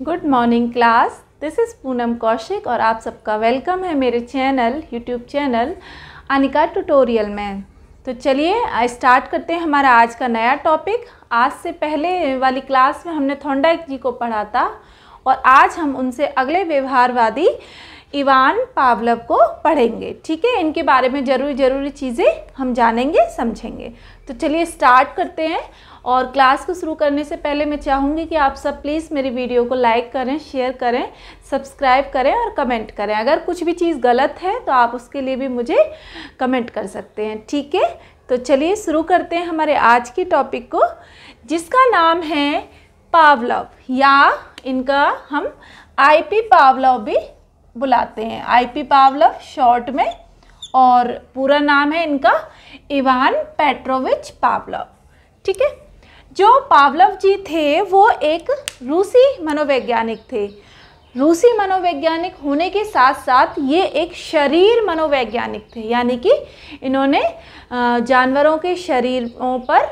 Good morning class, this is Poonam Kaushik और आप सबका वेलकम है मेरे channel YouTube channel Anika tutorial में। तो चलिए स्टार्ट करते हैं हमारा आज का नया टॉपिक। आज से पहले वाली क्लास में हमने थॉर्नडाइक जी को पढ़ा था और आज हम उनसे अगले व्यवहारवादी इवान पावलोव को पढ़ेंगे। ठीक है, इनके बारे में ज़रूरी चीज़ें हम जानेंगे समझेंगे। तो चलिए स्टार्ट करते हैं। और क्लास को शुरू करने से पहले मैं चाहूँगी कि आप सब प्लीज़ मेरी वीडियो को लाइक करें, शेयर करें, सब्सक्राइब करें और कमेंट करें। अगर कुछ भी चीज़ गलत है तो आप उसके लिए भी मुझे कमेंट कर सकते हैं। ठीक है, तो चलिए शुरू करते हैं हमारे आज की टॉपिक को, जिसका नाम है पावलोव, या इनका हम आईपी पावलोव भी बुलाते हैं, आईपी पावलोव शॉर्ट में, और पूरा नाम है इनका इवान पेट्रोविच पावलोव। ठीक है, जो पावलोव जी थे वो एक रूसी मनोवैज्ञानिक थे। रूसी मनोवैज्ञानिक होने के साथ साथ ये एक शरीर मनोवैज्ञानिक थे, यानी कि इन्होंने जानवरों के शरीरों पर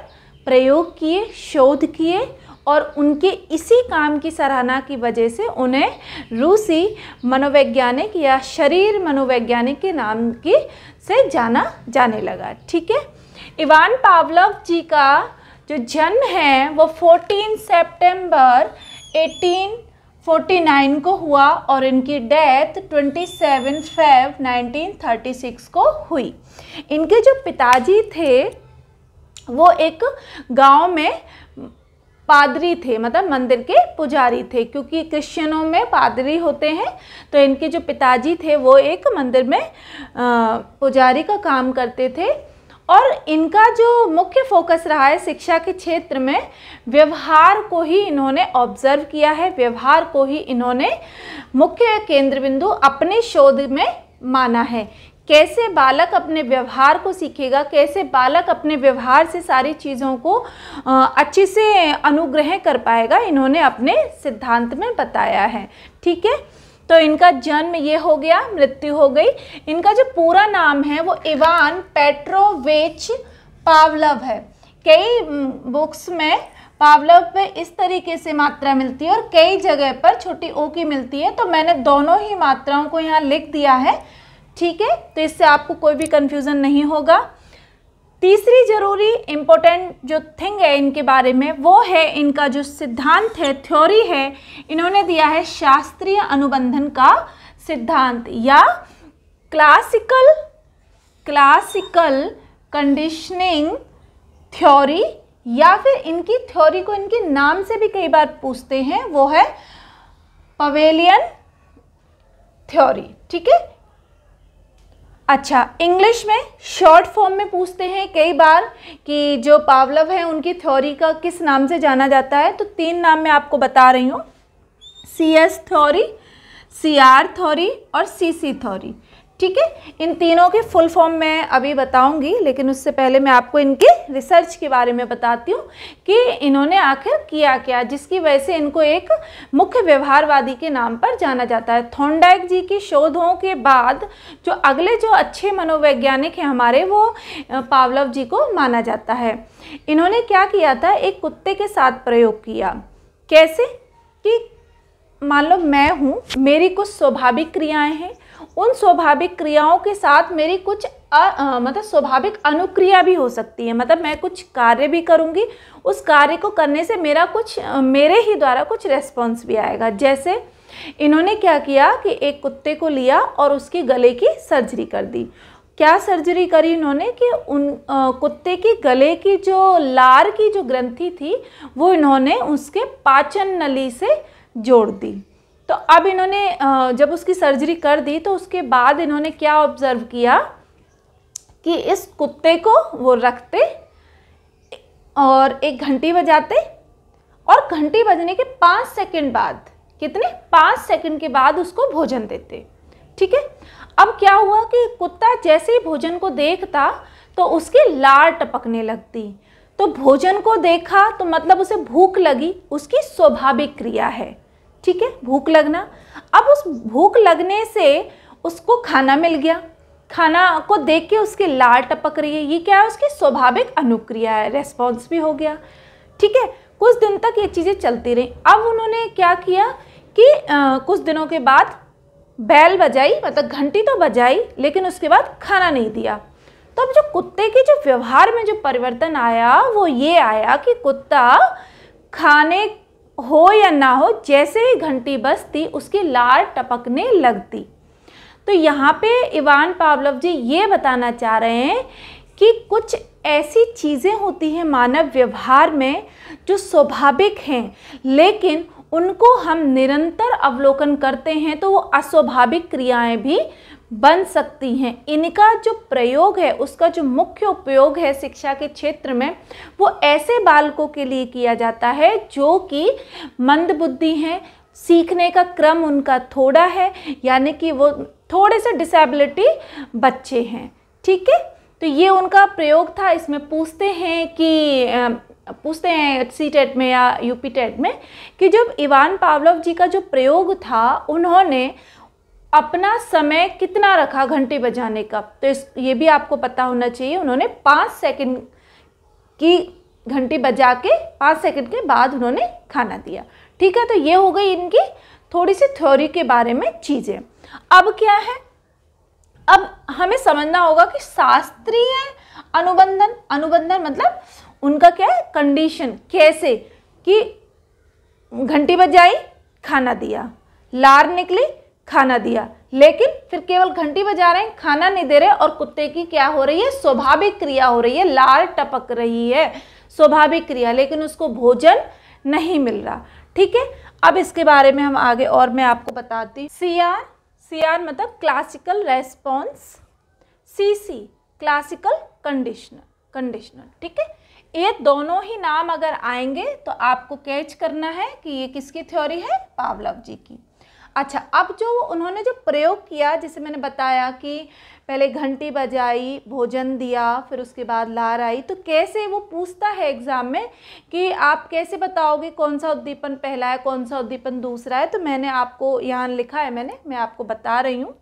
प्रयोग किए, शोध किए और उनके इसी काम की सराहना की वजह से उन्हें रूसी मनोवैज्ञानिक या शरीर मनोवैज्ञानिक के नाम की से जाना जाने लगा। ठीक है, इवान पावलोव जी का जो जन्म है वो 14 सितंबर 1849 को हुआ और इनकी डेथ 27 फरवरी 1936 को हुई। इनके जो पिताजी थे वो एक गांव में पादरी थे, मतलब मंदिर के पुजारी थे, क्योंकि क्रिश्चियनों में पादरी होते हैं। तो इनके जो पिताजी थे वो एक मंदिर में पुजारी का काम करते थे। और इनका जो मुख्य फोकस रहा है शिक्षा के क्षेत्र में, व्यवहार को ही इन्होंने ऑब्जर्व किया है, व्यवहार को ही इन्होंने मुख्य केंद्र बिंदु अपने शोध में माना है। कैसे बालक अपने व्यवहार को सीखेगा, कैसे बालक अपने व्यवहार से सारी चीज़ों को अच्छे से अनुग्रह कर पाएगा, इन्होंने अपने सिद्धांत में बताया है। ठीक है, तो इनका जन्म ये हो गया, मृत्यु हो गई। इनका जो पूरा नाम है वो इवान पेट्रोविच पावलोव है। कई बुक्स में पावलोव पे इस तरीके से मात्रा मिलती है और कई जगह पर छोटी ओ की मिलती है, तो मैंने दोनों ही मात्राओं को यहाँ लिख दिया है। ठीक है, तो इससे आपको कोई भी कंफ्यूजन नहीं होगा। तीसरी जरूरी इम्पोर्टेंट जो थिंग है इनके बारे में वो है इनका जो सिद्धांत है, थ्योरी है, इन्होंने दिया है शास्त्रीय अनुबंधन का सिद्धांत या क्लासिकल कंडीशनिंग थ्योरी, या फिर इनकी थ्योरी को इनके नाम से भी कई बार पूछते हैं, वो है पवेलियन थ्योरी। ठीक है, अच्छा, इंग्लिश में शॉर्ट फॉर्म में पूछते हैं कई बार कि जो पावलोव है उनकी थ्योरी का किस नाम से जाना जाता है। तो 3 नाम मैं आपको बता रही हूँ, CS थ्योरी, CR थ्योरी और CC थ्योरी। ठीक है, इन तीनों के फुल फॉर्म मैं अभी बताऊंगी, लेकिन उससे पहले मैं आपको इनके रिसर्च के बारे में बताती हूँ कि इन्होंने आखिर किया क्या, जिसकी वजह से इनको एक मुख्य व्यवहारवादी के नाम पर जाना जाता है। थॉर्नडाइक जी की शोधों के बाद जो अगले जो अच्छे मनोवैज्ञानिक हैं हमारे, वो पावलोव जी को माना जाता है। इन्होंने क्या किया था, एक कुत्ते के साथ प्रयोग किया। कैसे कि मान लो मैं हूँ, मेरी कुछ स्वाभाविक क्रियाएं हैं, उन स्वाभाविक क्रियाओं के साथ मेरी कुछ मतलब स्वाभाविक अनुक्रिया भी हो सकती है, मतलब मैं कुछ कार्य भी करूँगी, उस कार्य को करने से मेरे ही द्वारा कुछ रेस्पॉन्स भी आएगा। जैसे इन्होंने क्या किया कि एक कुत्ते को लिया और उसके गले की सर्जरी कर दी। क्या सर्जरी करी इन्होंने कि उन कुत्ते की गले की जो लार की जो ग्रंथि थी वो इन्होंने उसके पाचन नली से जोड़ दी। तो अब इन्होंने जब उसकी सर्जरी कर दी तो उसके बाद इन्होंने क्या ऑब्जर्व किया कि इस कुत्ते को वो रखते और एक घंटी बजाते और घंटी बजने के 5 सेकंड बाद, कितने 5 सेकंड के बाद उसको भोजन देते। ठीक है, अब क्या हुआ कि कुत्ता जैसे ही भोजन को देखता तो उसकी लार टपकने लगती। तो भोजन को देखा तो मतलब उसे भूख लगी, उसकी स्वाभाविक क्रिया है। ठीक है, भूख लगना। अब उस भूख लगने से उसको खाना मिल गया, खाना को देख के उसकी लार टपक रही है, ये क्या है, उसकी स्वाभाविक अनुक्रिया है, रेस्पॉन्स भी हो गया। ठीक है, कुछ दिन तक ये चीज़ें चलती रही। अब उन्होंने क्या किया कि कुछ दिनों के बाद बैल बजाई, मतलब घंटी तो बजाई, लेकिन उसके बाद खाना नहीं दिया। तो अब जो कुत्ते के जो व्यवहार में जो परिवर्तन आया वो ये आया कि कुत्ता खाने हो या ना हो, जैसे ही घंटी बजती उसकी लार टपकने लगती। तो यहाँ पे इवान पावलोव जी ये बताना चाह रहे हैं कि कुछ ऐसी चीज़ें होती हैं मानव व्यवहार में जो स्वाभाविक हैं, लेकिन उनको हम निरंतर अवलोकन करते हैं तो वो अस्वाभाविक क्रियाएं भी बन सकती हैं। इनका जो प्रयोग है, उसका जो मुख्य उपयोग है शिक्षा के क्षेत्र में, वो ऐसे बालकों के लिए किया जाता है जो कि मंदबुद्धि हैं, सीखने का क्रम उनका थोड़ा है, यानी कि वो थोड़े से डिसेबिलिटी बच्चे हैं। ठीक है, तो ये उनका प्रयोग था। इसमें पूछते हैं सी-टेट में या यूपी-टेट में कि जब इवान पावलोव जी का जो प्रयोग था, उन्होंने अपना समय कितना रखा घंटी बजाने का, तो ये भी आपको पता होना चाहिए। उन्होंने 5 सेकंड की घंटी बजा के 5 सेकंड के बाद उन्होंने खाना दिया। ठीक है, तो ये हो गई इनकी थोड़ी सी थ्योरी के बारे में चीज़ें। अब क्या है, अब हमें समझना होगा कि शास्त्रीय अनुबंधन मतलब उनका क्या है, कंडीशन, कैसे कि घंटी बजाई, खाना दिया, लार निकली, खाना दिया, लेकिन फिर केवल घंटी बजा रहे हैं, खाना नहीं दे रहे, और कुत्ते की क्या हो रही है, स्वाभाविक क्रिया हो रही है, लार टपक रही है, स्वाभाविक क्रिया, लेकिन उसको भोजन नहीं मिल रहा। ठीक है, अब इसके बारे में हम आगे और मैं आपको बताती। CR मतलब classical response, CC classical conditioner. ठीक है, ये दोनों ही नाम अगर आएंगे तो आपको कैच करना है कि ये किसकी थ्योरी है, पावलोव जी की। अच्छा, अब जो उन्होंने जो प्रयोग किया, जैसे मैंने बताया कि पहले घंटी बजाई, भोजन दिया, फिर उसके बाद लार आई, तो कैसे वो पूछता है एग्जाम में कि आप कैसे बताओगे कौन सा उद्दीपन पहला है, कौन सा उद्दीपन दूसरा है। तो मैंने आपको यहाँ लिखा है, मैं आपको बता रही हूँ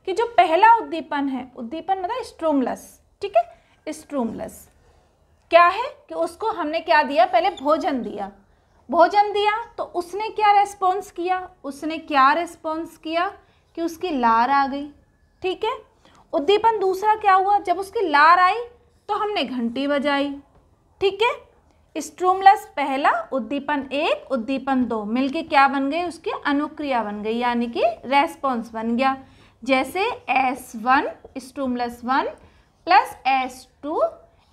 कि जो पहला उद्दीपन है, उद्दीपन मतलब स्ट्रूमलस। ठीक है, स्ट्रूमलस क्या है कि उसको हमने क्या दिया, पहले भोजन दिया, तो उसने क्या रेस्पॉन्स किया, कि उसकी लार आ गई। ठीक है, उद्दीपन दूसरा क्या हुआ, जब उसकी लार आई तो हमने घंटी बजाई। ठीक है, स्ट्रूमलस पहला, उद्दीपन 1, उद्दीपन 2 मिलके क्या बन गई, उसकी अनुक्रिया बन गई, यानी कि रेस्पॉन्स बन गया। जैसे S1 स्ट्रूमलस 1 प्लस S2,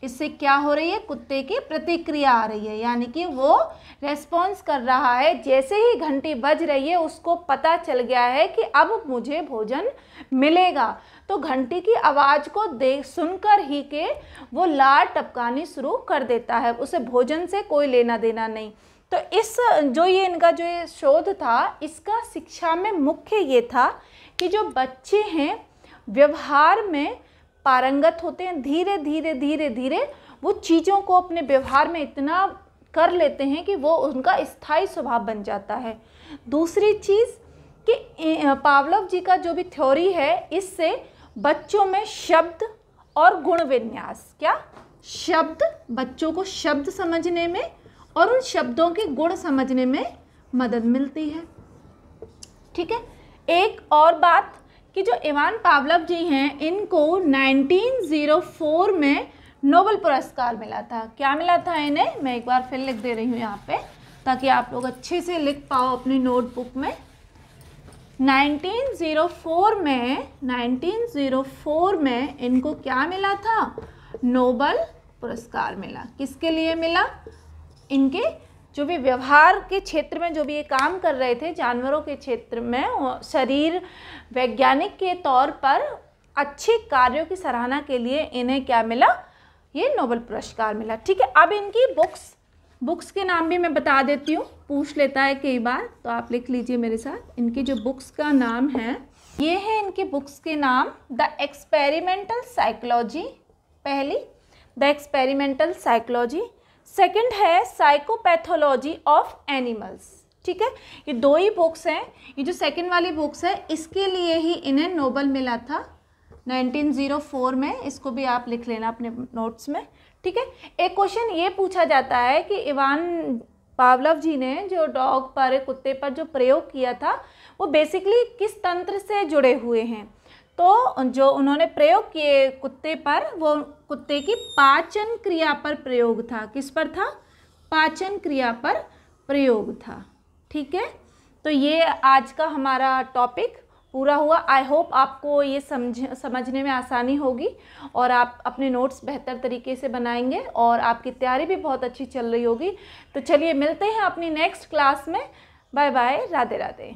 इससे क्या हो रही है, कुत्ते की प्रतिक्रिया आ रही है, यानी कि वो रेस्पॉन्स कर रहा है। जैसे ही घंटी बज रही है उसको पता चल गया है कि अब मुझे भोजन मिलेगा, तो घंटी की आवाज़ को सुनकर ही के वो लार टपकानी शुरू कर देता है, उसे भोजन से कोई लेना देना नहीं। तो इनका जो ये शोध था, इसका शिक्षा में मुख्य ये था कि जो बच्चे हैं व्यवहार में पारंगत होते हैं, धीरे धीरे वो चीज़ों को अपने व्यवहार में इतना कर लेते हैं कि वो उनका स्थायी स्वभाव बन जाता है। दूसरी चीज़ कि पावलोव जी का जो भी थ्योरी है, इससे बच्चों में शब्द और गुण विन्यास, बच्चों को शब्द समझने में और उन शब्दों के गुण समझने में मदद मिलती है। ठीक है, एक और बात कि जो इवान पावलोव जी हैं, इनको 1904 में नोबेल पुरस्कार मिला था। क्या मिला था इन्हें, मैं एक बार फिर लिख दे रही हूँ यहाँ पे, ताकि आप लोग अच्छे से लिख पाओ अपनी नोटबुक में। 1904 में इनको क्या मिला था, नोबेल पुरस्कार मिला। किसके लिए मिला, इनके जो भी व्यवहार के क्षेत्र में जो भी ये काम कर रहे थे, जानवरों के क्षेत्र में शरीर वैज्ञानिक के तौर पर अच्छे कार्यों की सराहना के लिए इन्हें क्या मिला, ये नोबेल पुरस्कार मिला। ठीक है, अब इनकी बुक्स के नाम भी मैं बता देती हूँ, पूछ लेता है कई बार, तो आप लिख लीजिए मेरे साथ। इनकी जो बुक्स का नाम है, ये है इनके बुक्स के नाम, द एक्सपेरिमेंटल साइकोलॉजी, पहली द एक्सपेरिमेंटल साइकोलॉजी, सेकंड है साइकोपैथोलॉजी ऑफ एनिमल्स। ठीक है, ये दो ही बुक्स हैं। ये जो सेकंड वाली बुक्स है, इसके लिए ही इन्हें नोबेल मिला था 1904 में। इसको भी आप लिख लेना अपने नोट्स में। ठीक है, एक क्वेश्चन ये पूछा जाता है कि इवान पावलोव जी ने जो डॉग पर, कुत्ते पर जो प्रयोग किया था वो बेसिकली किस तंत्र से जुड़े हुए हैं। तो जो उन्होंने प्रयोग किए कुत्ते पर, वो कुत्ते की पाचन क्रिया पर प्रयोग था। किस पर था? पाचन क्रिया पर प्रयोग था। ठीक है, तो ये आज का हमारा टॉपिक पूरा हुआ। आई होप आपको ये समझने में आसानी होगी और आप अपने नोट्स बेहतर तरीके से बनाएंगे और आपकी तैयारी भी बहुत अच्छी चल रही होगी। तो चलिए मिलते हैं अपनी नेक्स्ट क्लास में। Bye bye, Radhe Radhe.